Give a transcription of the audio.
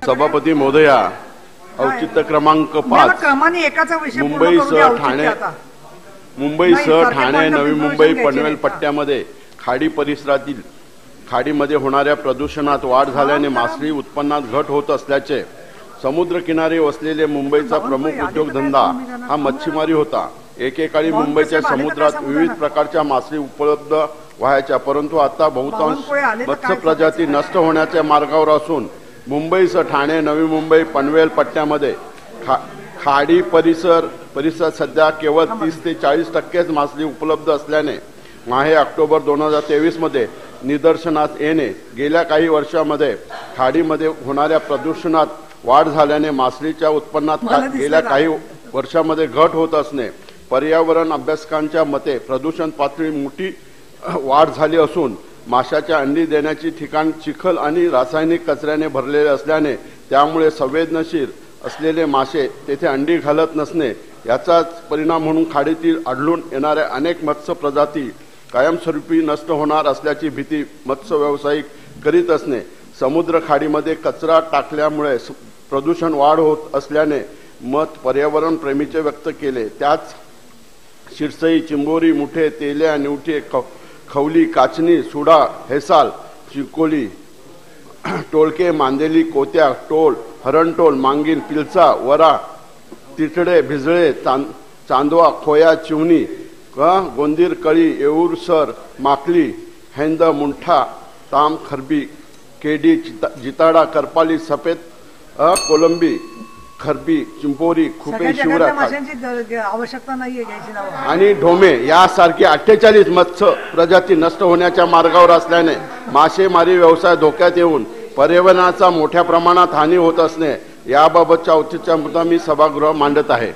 सभापती महोदया, औचित्य क्रमांक 5 मुंबईसह ठाणे, नवी मुंबई, पनवेल पट्ट्यामध्ये खाडी परिसरातील खाडीमध्ये होणाऱ्या प्रदूषणात वाढ झाल्याने मासळी उत्पन्नात घट होत असल्याचे, समुद्रकिनारी वसलेले मुंबईचा प्रमुख उद्योगधंदा हा मच्छीमारी होता. एकेकाळी मुंबईच्या समुद्रात विविध प्रकारच्या मासळी उपलब्ध व्हायच्या, परंतु आता बहुतांश मत्स्य प्रजाती नष्ट होण्याच्या मार्गावर असून मुंबईसह ठाणे, नवी मुंबई, पनवेल पट्ट्यामध्ये खाडी परिसरात सध्या केवळ 30 ते 40% मासळी उपलब्ध असल्याने माहे ऑक्टोबर 2023 मध्ये निदर्शनास येणे, गेल्या काही वर्षांमध्ये खाडीमध्ये होणाऱ्या प्रदूषणात वाढ झाल्याने मासळीच्या उत्पन्नात गेल्या काही वर्षांमध्ये घट होत असणे, पर्यावरण अभ्यासकांच्या मते प्रदूषण पातळी मोठी वाढ झाली असून माशाच्या अंडी देण्याची ठिकाण चिखल आणि रासायनिक कचऱ्याने भरलेले असल्याने त्यामुळे संवेदनशील असलेले मासे तेथे अंडी घालत नसणे याचाच परिणाम म्हणून खाडीतील आढळून येणाऱ्या अनेक मत्स्य प्रजाती कायमस्वरूपी नष्ट होणार असल्याची भीती मत्स्य व्यावसायिक करीत असणे, समुद्र खाडीमध्ये कचरा टाकल्यामुळे प्रदूषण वाढ होत असल्याने मत पर्यावरण प्रेमीचे व्यक्त केले. त्याच शिरसई, चिंबोरी, मुठे, तेल्या, निवठे, खवली, काचनी, सुडा, हेसाल, चिकोली, टोळके, मांदेली, कोत्या, टोल, हरणटोल, मांगील, पिलचा, वरा, तिठडे, भिजळे, चांदवा, खोया, चिवणी, गोंदीर, कळी, येऊरसर, माकली, हैंद, मुंठा, ताम, खरबी, केडी, जिताडा, करपाली, सफेद, कोलंबी, खरबी, चिंपोरी, खुपे, शिवरा आवश्यकता नाहीये घ्यायची नाव आणि ढोमे यासारखी 48 मत्स्य प्रजाती नष्ट होण्याच्या मार्गावर असल्याने मासेमारी व्यवसाय धोक्यात येऊन पर्यावरणाचा मोठ्या प्रमाणात हानी होत असणे याबाबतच्या औचित्याचा मुद्दा मी सभागृह मांडत आहे.